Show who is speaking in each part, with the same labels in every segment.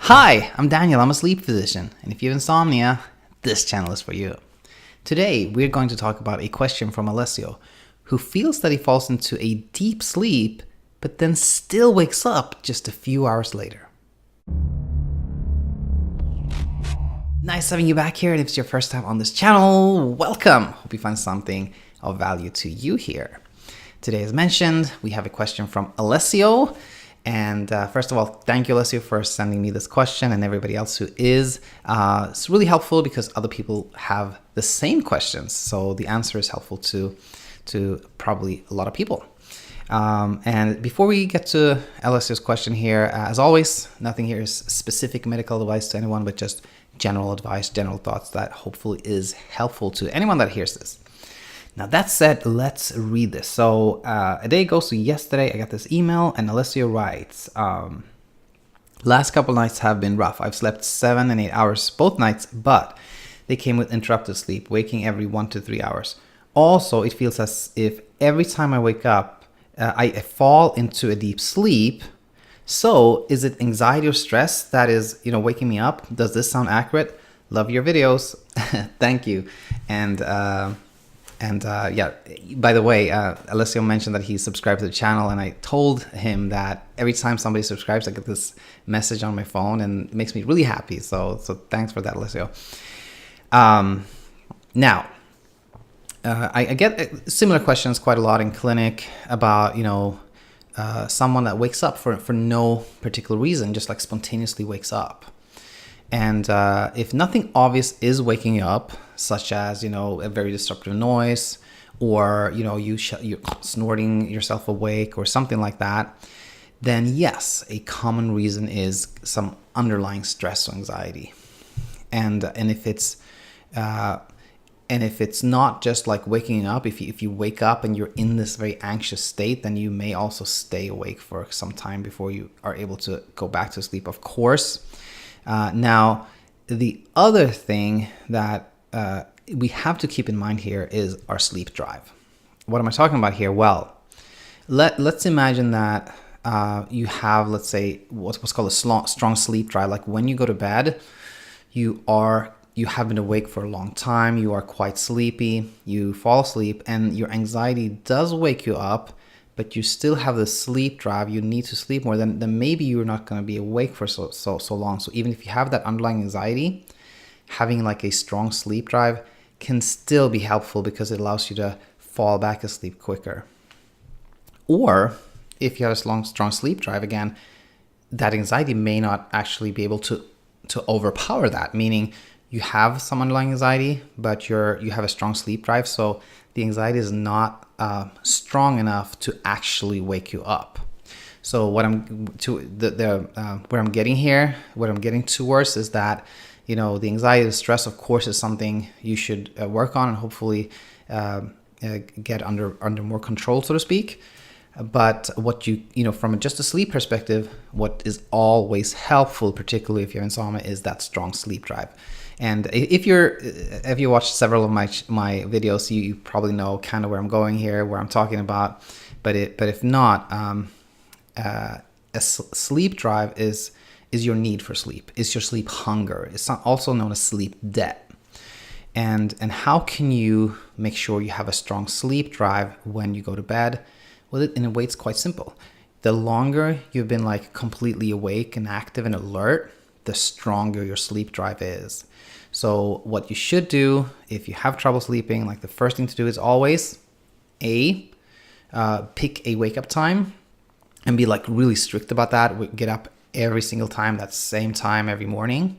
Speaker 1: Hi, I'm Daniel. I'm a sleep physician. And if you have insomnia, this channel is for you. Today, we're going to talk about a question from Alessio, who feels that he falls into a deep sleep, but then still wakes up just a few hours later. Nice having you back here. And if it's your first time on this channel, welcome. Hope you find something of value to you here. Today, as mentioned, we have a question from Alessio. And first of all, thank you, Alessio, for sending me this question and everybody else who is. It's really helpful because other people have the same questions. So the answer is helpful to probably a lot of people. And before we get to Alessio's question here, as always, nothing here is specific medical advice to anyone, but just general advice, general thoughts that hopefully is helpful to anyone that hears this. Now, that said, let's read this. So a day ago, so yesterday, I got this email and Alessio writes, last couple nights have been rough. I've slept 7 and 8 hours both nights, but they came with interrupted sleep, waking every 1 to 3 hours. Also, it feels as if every time I wake up, I fall into a deep sleep. So is it anxiety or stress that is, waking me up? Does this sound accurate? Love your videos. Thank you. And yeah, by the way, Alessio mentioned that he subscribed to the channel, and I told him that every time somebody subscribes, I get this message on my phone, and it makes me really happy. So thanks for that, Alessio. Now, I get similar questions quite a lot in clinic about, someone that wakes up for no particular reason, just like spontaneously wakes up. And if nothing obvious is waking you up, such as, a very disruptive noise, or, you're snorting yourself awake or something like that, then yes, a common reason is some underlying stress or anxiety. And if it's not just like waking up, if you wake up and you're in this very anxious state, then you may also stay awake for some time before you are able to go back to sleep, of course. Now, the other thing that we have to keep in mind here is our sleep drive. What am I talking about here? Well, let's imagine that you have, let's say, what's called a strong sleep drive. Like when you go to bed, you have been awake for a long time, you are quite sleepy, you fall asleep, and your anxiety does wake you up, but you still have the sleep drive, you need to sleep more, then maybe you're not going to be awake for so long. So even if you have that underlying anxiety, having like a strong sleep drive can still be helpful because it allows you to fall back asleep quicker. Or if you have a strong sleep drive, again, that anxiety may not actually be able to overpower that, meaning you have some underlying anxiety, but you have a strong sleep drive, so the anxiety is not strong enough to actually wake you up. So what I'm getting towards is that the anxiety, the stress, of course, is something you should work on and hopefully get under more control, so to speak. But what from just a sleep perspective, what is always helpful, particularly if you have insomnia, is that strong sleep drive. And if you watched several of my videos, you probably know kind of where I'm going here, where I'm talking about. But if not, a sleep drive is your need for sleep. It's your sleep hunger. It's also known as sleep debt. And how can you make sure you have a strong sleep drive when you go to bed? Well, in a way, it's quite simple. The longer you've been like completely awake and active and alert, the stronger your sleep drive is. So what you should do if you have trouble sleeping, like the first thing to do is always pick a wake up time and be like really strict about that. Get up every single time, that same time every morning,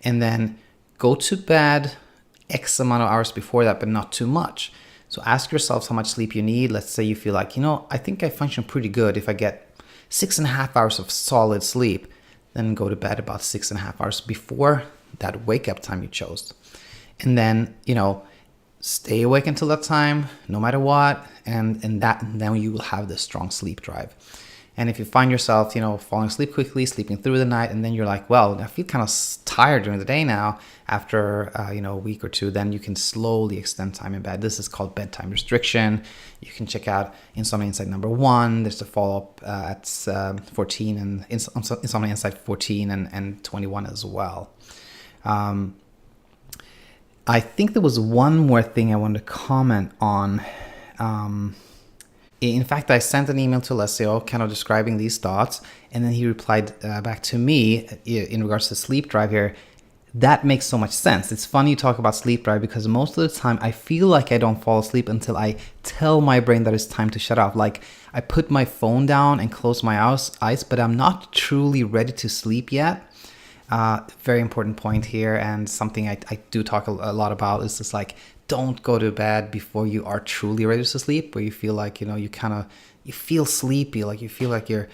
Speaker 1: and then go to bed X amount of hours before that, but not too much. So ask yourself how much sleep you need. Let's say you feel like, I think I function pretty good if I get 6.5 hours of solid sleep, then go to bed about 6.5 hours before that wake up time you chose. And then, stay awake until that time, no matter what. And then you will have this strong sleep drive. And if you find yourself, falling asleep quickly, sleeping through the night, and then you're like, well, I feel kind of tired during the day now after, a week or two, then you can slowly extend time in bed. This is called bedtime restriction. You can check out Insomnia Insight number 1. There's a follow-up at 14 and Insomnia Insight 14 and 21 as well. I think there was one more thing I wanted to comment on. In fact, I sent an email to Alessio kind of describing these thoughts, and then he replied back to me in regards to sleep drive here. That makes so much sense. It's funny you talk about sleep drive because most of the time I feel like I don't fall asleep until I tell my brain that it's time to shut off. Like I put my phone down and close my eyes, but I'm not truly ready to sleep yet. Very important point here, and something I do talk a lot about is just like, don't go to bed before you are truly ready to sleep, where you feel like, you feel sleepy, like you feel like you're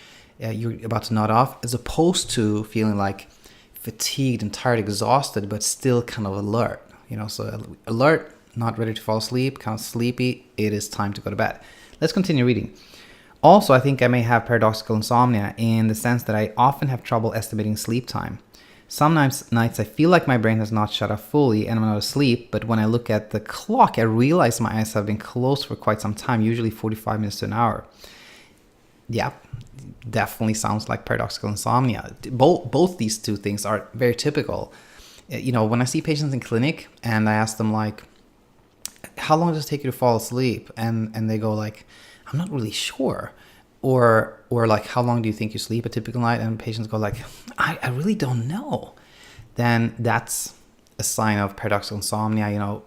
Speaker 1: about to nod off, as opposed to feeling like fatigued and tired, exhausted, but still kind of alert, so alert, not ready to fall asleep, kind of sleepy, it is time to go to bed. Let's continue reading. Also, I think I may have paradoxical insomnia in the sense that I often have trouble estimating sleep time. Some nights I feel like my brain has not shut off fully and I'm not asleep, but when I look at the clock, I realize my eyes have been closed for quite some time, usually 45 minutes to an hour. Yeah, definitely sounds like paradoxical insomnia. Both these two things are very typical. When I see patients in clinic and I ask them like, how long does it take you to fall asleep? And they go like, I'm not really sure. Or like, how long do you think you sleep a typical night? And patients go like, I really don't know. Then that's a sign of paradoxical insomnia.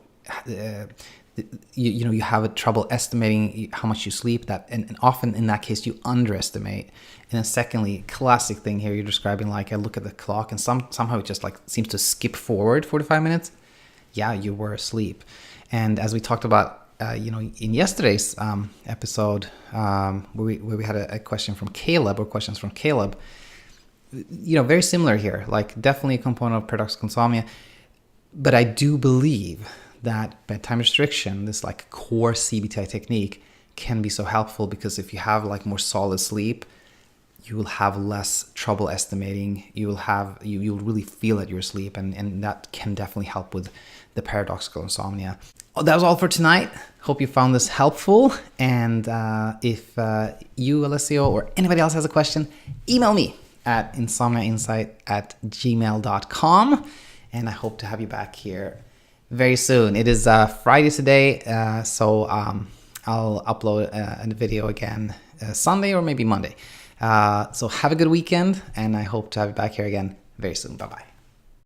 Speaker 1: You have a trouble estimating how much you sleep, and often in that case you underestimate. And then secondly, classic thing here, you're describing like, I look at the clock and somehow it just like seems to skip forward 45 minutes. Yeah, you were asleep. And as we talked about, in yesterday's episode, where we had a question from Caleb, or questions from Caleb, very similar here, like definitely a component of paradoxical insomnia. But I do believe that bedtime restriction, this like core CBTI technique, can be so helpful, because if you have like more solid sleep, you will have less trouble estimating. You'll really feel that you're asleep, and that can definitely help with the paradoxical insomnia. That was all for tonight. Hope you found this helpful. And if you, Alessio, or anybody else has a question, email me at insomniainsight@gmail.com. And I hope to have you back here very soon. It is Friday today, so I'll upload a video again Sunday or maybe Monday. So have a good weekend, and I hope to have you back here again very soon. Bye-bye.